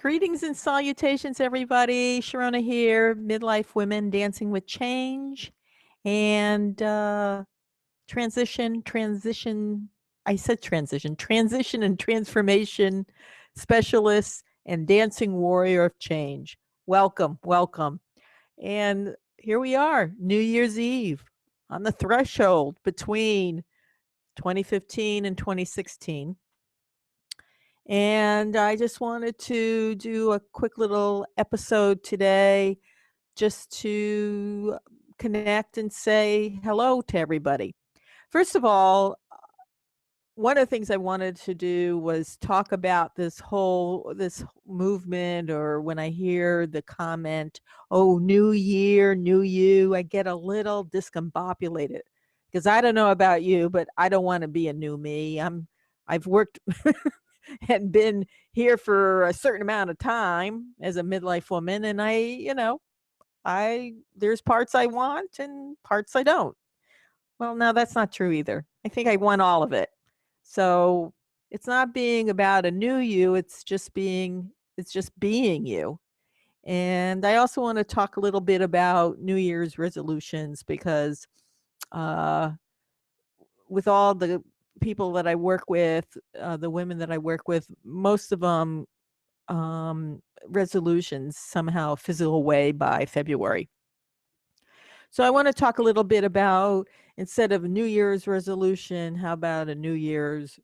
Greetings and salutations, everybody. Sharona here, Midlife Women Dancing with Change, and transition and transformation specialist and dancing warrior of change. Welcome, welcome. And here we are, New Year's Eve, on the threshold between 2015 and 2016. And I just wanted to do a quick little episode today just to connect and say hello to everybody. First of all, one of the things I wanted to do was talk about this movement, or when I hear the comment, "Oh, new year, new you," I get a little discombobulated because I don't know about you, but I don't want to be a new me. I've worked and been here for a certain amount of time as a midlife woman, and I there's parts I want and parts I don't. Well, no, that's not true either. I think I want all of it. So it's not being about a new you, it's just being you. And I also want to talk a little bit about New Year's resolutions because uh with all the people that I work with, the women that I work with, most of them resolutions somehow fizzle away by February. So I want to talk a little bit about, instead of New Year's resolution, how about a New Year's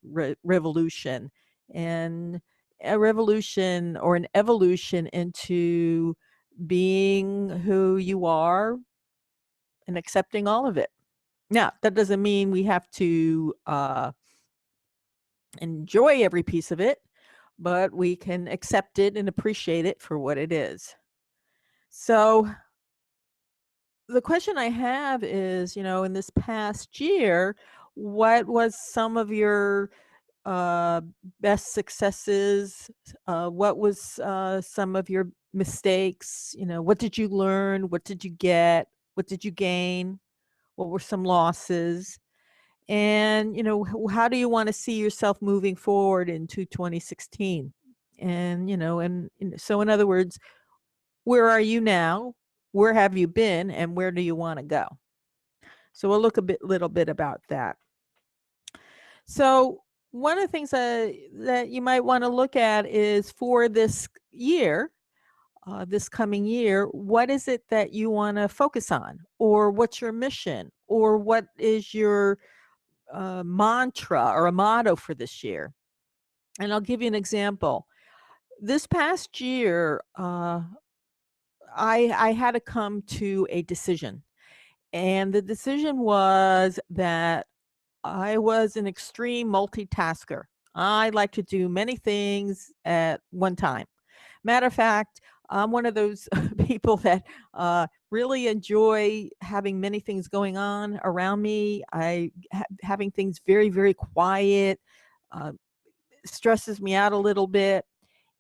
revolution, and a revolution or an evolution into being who you are and accepting all of it. Now, that doesn't mean we have to enjoy every piece of it, but we can accept it and appreciate it for what it is. So the question I have is, in this past year, what was some of your uh, best successes? What was some of your mistakes? What did you learn? What did you get? What did you gain? What were some losses? And, how do you want to see yourself moving forward into 2016? And, so in other words, where are you now? Where have you been? And where do you want to go? So we'll look little bit about that. So one of the things that you might want to look at is, for this year, this coming year, what is it that you want to focus on? Or what's your mission? Or what is your mantra or a motto for this year? And I'll give you an example. This past year, I had to come to a decision. And the decision was that I was an extreme multitasker. I like to do many things at one time. Matter of fact, I'm one of those people that really enjoy having many things going on around me. Having things very, very quiet uh, stresses me out a little bit.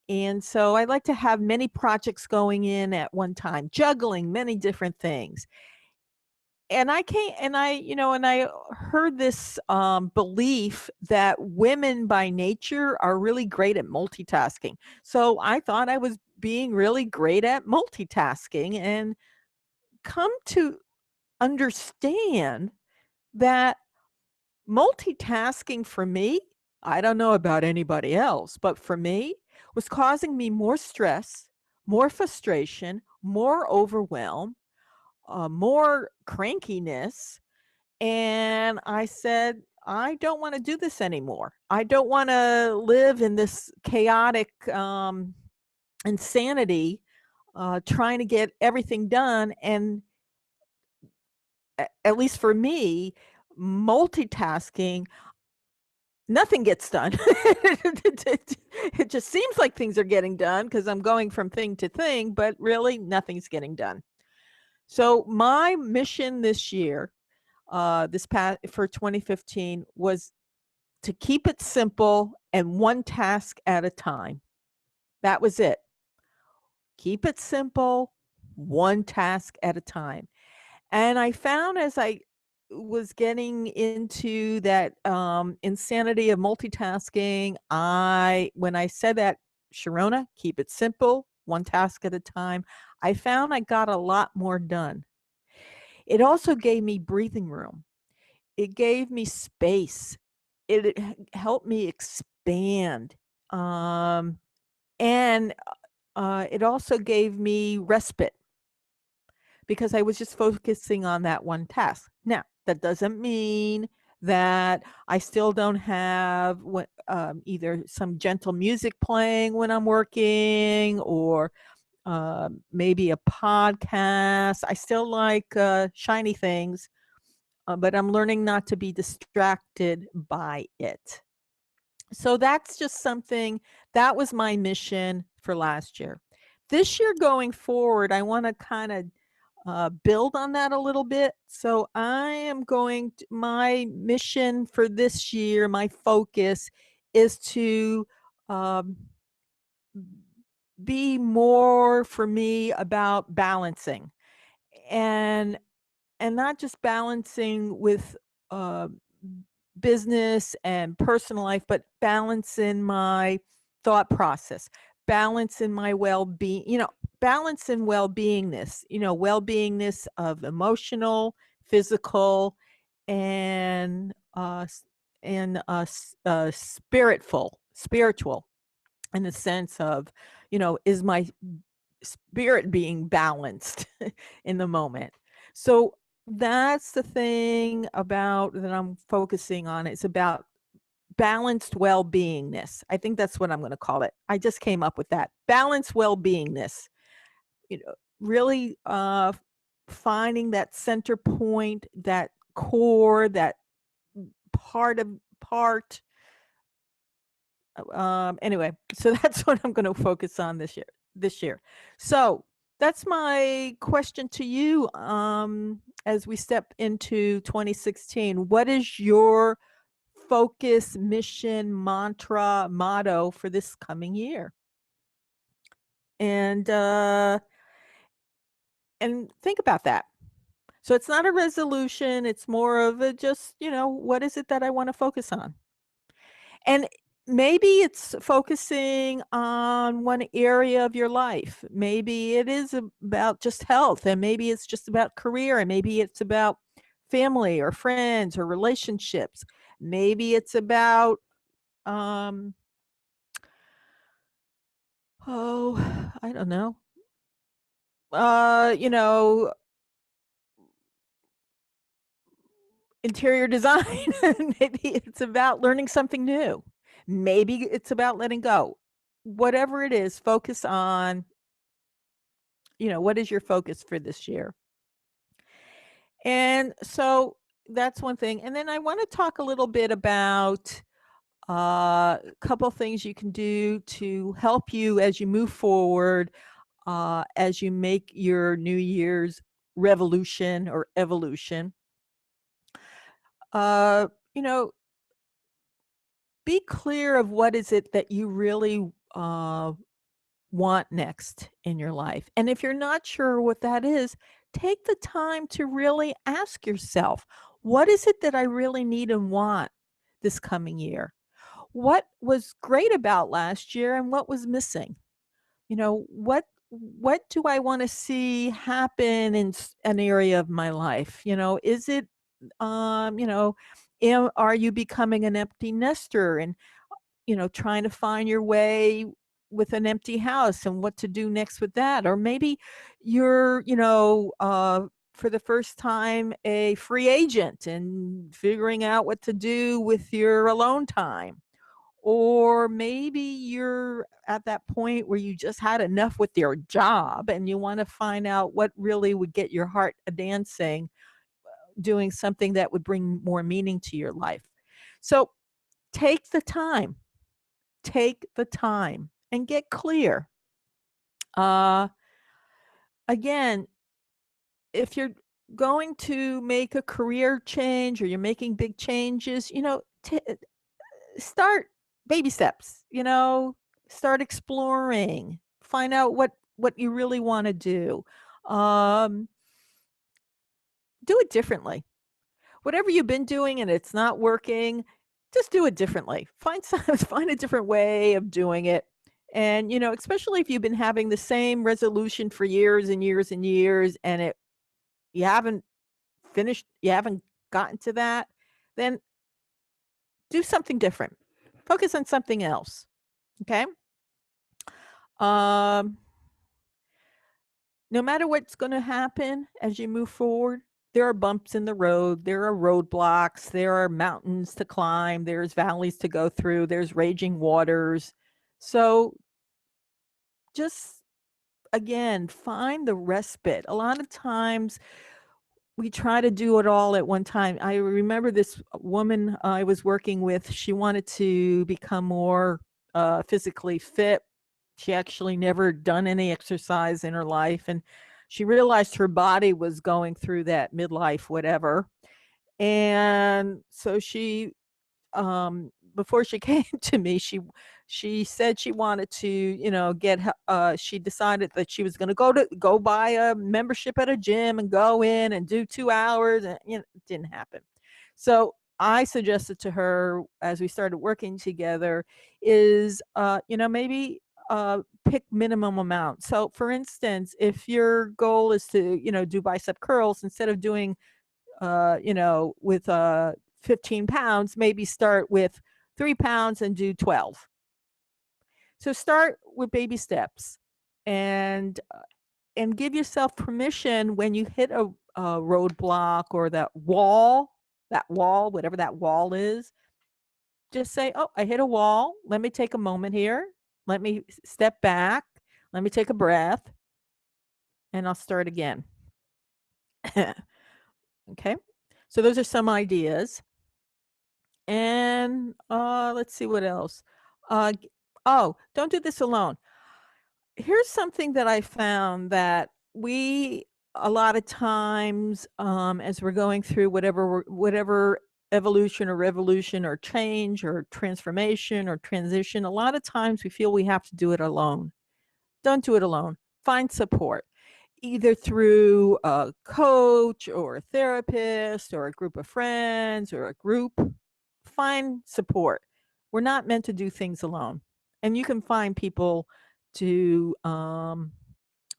And so I like to have many projects going in at one time, juggling many different things. And I heard this belief that women by nature are really great at multitasking. So I thought I was being really great at multitasking, and come to understand that multitasking for me, I don't know about anybody else, but for me, was causing me more stress, more frustration, more overwhelm, more crankiness. And I said, I don't want to do this anymore. I don't want to live in this chaotic insanity, trying to get everything done. And at least for me, multitasking, nothing gets done. It just seems like things are getting done because I'm going from thing to thing, but really nothing's getting done. So my mission this year, this past for 2015, was to keep it simple and one task at a time. That was it. Keep it simple, one task at a time. And I found, as I was getting into that insanity of multitasking, when I said that Sharona, keep it simple, one task at a time. I found I got a lot more done. It also gave me breathing room. It gave me space. It helped me expand. Um, and it also gave me respite because I was just focusing on that one task. Now, that doesn't mean that I still don't have either some gentle music playing when I'm working or maybe a podcast. I still like shiny things, but I'm learning not to be distracted by it. So that's just something that was my mission for last year. This year going forward, I want to kind of build on that a little bit. So I am my mission for this year, my focus is to um, be more for me about balancing and not just balancing with uh, business and personal life, but balance in my thought process, balance in my well-being, balance in well-beingness, well-beingness of emotional, physical, and spiritual, in the sense of, is my spirit being balanced in the moment. So that's the thing about that I'm focusing on. It's about balanced well-beingness. I think that's what I'm going to call it. I just came up with that. Balanced well-beingness. Really finding that center point, that core, that part. Anyway, so that's what I'm going to focus on this year. So that's my question to you as we step into 2016. What is your focus, mission, mantra, motto for this coming year? And think about that. So it's not a resolution, it's more of a just, what is it that I want to focus on? And maybe it's focusing on one area of your life. Maybe it is about just health, and maybe it's just about career, and maybe it's about family or friends or relationships. Maybe it's about, um, oh, I don't know. Uh, you know, Interior design. Maybe it's about learning something new. Maybe it's about letting go. Whatever it is, focus on, what is your focus for this year? And so that's one thing. And then I want to talk a little bit about a couple things you can do to help you as you move forward, as you make your New Year's revolution or evolution. Uh, you know, be clear of what is it that you really want next in your life. And if you're not sure what that is, take the time to really ask yourself, what is it that I really need and want this coming year? What was great about last year and what was missing? What do I want to see happen in an area of my life? Is it um, you know, are you becoming an empty nester and trying to find your way with an empty house and what to do next with that? Or maybe you're, for the first time a free agent and figuring out what to do with your alone time. Or maybe you're at that point where you just had enough with your job and you want to find out what really would get your heart a dancing, doing something that would bring more meaning to your life. So take the time, and get clear. Uh, Again, if you're going to make a career change or you're making big changes, start baby steps, start exploring, find out what you really want to do. Um, do it differently. Whatever you've been doing and it's not working, just do it differently. Find find a different way of doing it And, especially if you've been having the same resolution for years and years and years and you haven't you haven't gotten to that, then do something different. Focus on something else. Okay? Um, no matter what's going to happen as you move forward, there are bumps in the road, there are roadblocks, there are mountains to climb, there's valleys to go through, there's raging waters. So just again, find the respite. A lot of times we try to do it all at one time. I remember this woman I was working with, she wanted to become more physically fit. She actually never done any exercise in her life, and she realized her body was going through that midlife whatever. And so before she came to me, she said she wanted to, she decided that she was going to go buy a membership at a gym and go in and do 2 hours, and it didn't happen. So I suggested to her as we started working together is maybe pick minimum amount. So for instance, if your goal is to, do bicep curls, instead of doing with 15 pounds, maybe start with 3 pounds and do 12. So start with baby steps, and give yourself permission when you hit a roadblock or that wall, whatever that wall is. Just say, "Oh, I hit a wall. Let me take a moment here. Let me step back. Let me take a breath, and I'll start again." Okay. So those are some ideas. And let's see what else. Oh, don't do this alone. Here's something that I found that we a lot of times, as we're going through whatever evolution or revolution or change or transformation or transition, a lot of times we feel we have to do it alone. Don't do it alone. Find support, either through a coach or a therapist or a group of friends or a group. Find support. We're not meant to do things alone. And you can find people to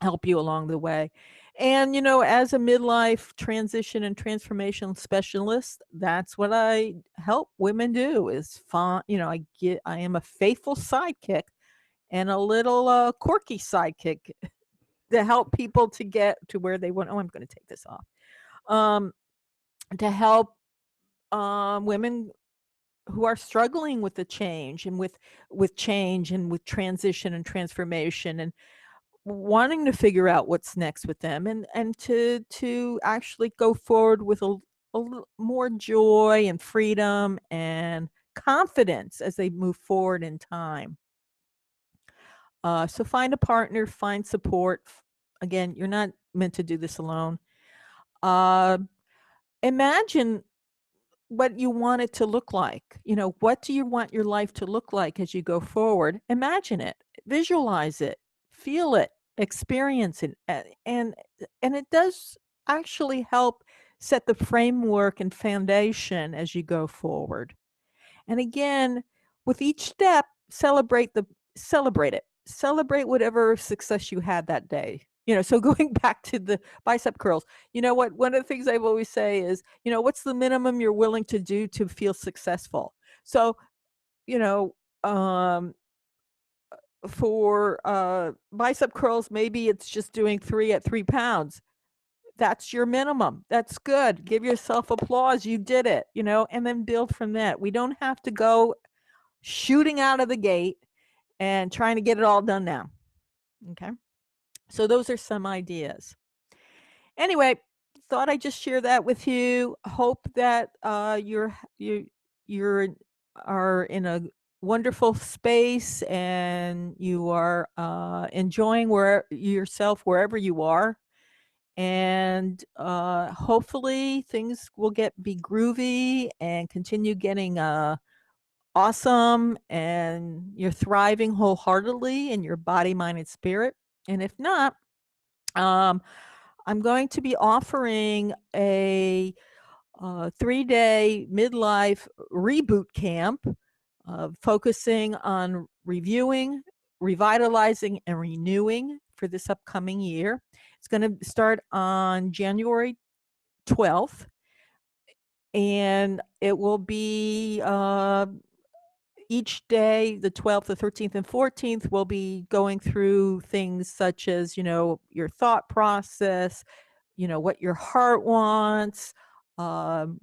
help you along the way. And, as a midlife transition and transformation specialist, that's what I help women do is find, I am a faithful sidekick and a little quirky sidekick to help people to get to where they want. Oh, I'm going to take this off. Um, to help women who are struggling with the change and with change and with transition and transformation and wanting to figure out what's next with them, and to actually go forward with a little more joy and freedom and confidence as they move forward in time. So find a partner, find support. Again, you're not meant to do this alone. Uh, Imagine what you want it to look like. What do you want your life to look like as you go forward? Imagine it, visualize it, feel it, experience it, and it does actually help set the framework and foundation as you go forward. And again, with each step, celebrate it. Celebrate whatever success you had that day. So going back to the bicep curls, you know what? One of the things I've always say is, what's the minimum you're willing to do to feel successful? So, you know, um, for bicep curls, maybe it's just doing 3 at 3 pounds. That's your minimum. That's good. Give yourself applause. You did it, and then build from that. We don't have to go shooting out of the gate and trying to get it all done now. Okay. So those are some ideas. Anyway, thought I'd just share that with you. Hope that you're are in a wonderful space and you are enjoying yourself wherever you are. And hopefully things will be groovy and continue getting awesome, and you're thriving wholeheartedly in your body, mind, and spirit. And if not, um, I'm going to be offering a 3-day midlife reboot camp, focusing on reviewing revitalizing and renewing for this upcoming year. It's going to start on January 12th, and it will be each day, the 12th, the 13th, and 14th, we'll be going through things such as, your thought process, what your heart wants,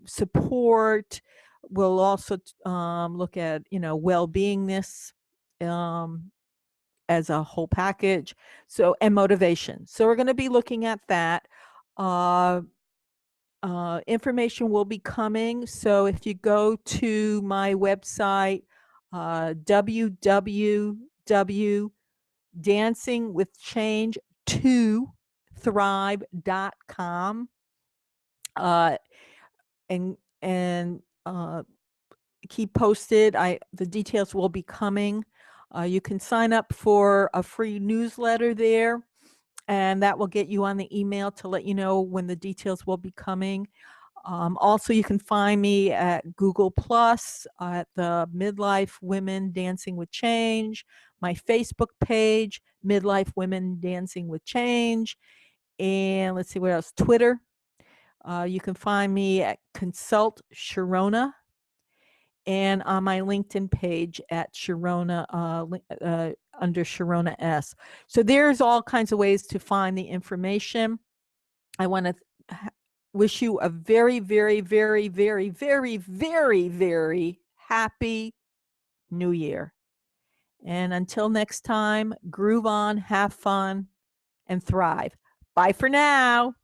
support. We'll also look at, well-beingness um, as a whole package. So, and motivation. So we're going to be looking at that. Uh, Information will be coming. So if you go to my website, www.dancingwithchange2thrive.com, uh, and keep posted. The details will be coming. You can sign up for a free newsletter there, and that will get you on the email to let you know when the details will be coming. Also, you can find me at Google Plus, at the MidLife Women Dancing with Change, my Facebook page, MidLife Women Dancing with Change, and let's see what else, Twitter. You can find me at Consult Sharona, and on my LinkedIn page at Sharona, under Sharona S. So there's all kinds of ways to find the information. I want to wish you a very, very, very, very, very, very, very happy New Year. And until next time, groove on, have fun, and thrive. Bye for now.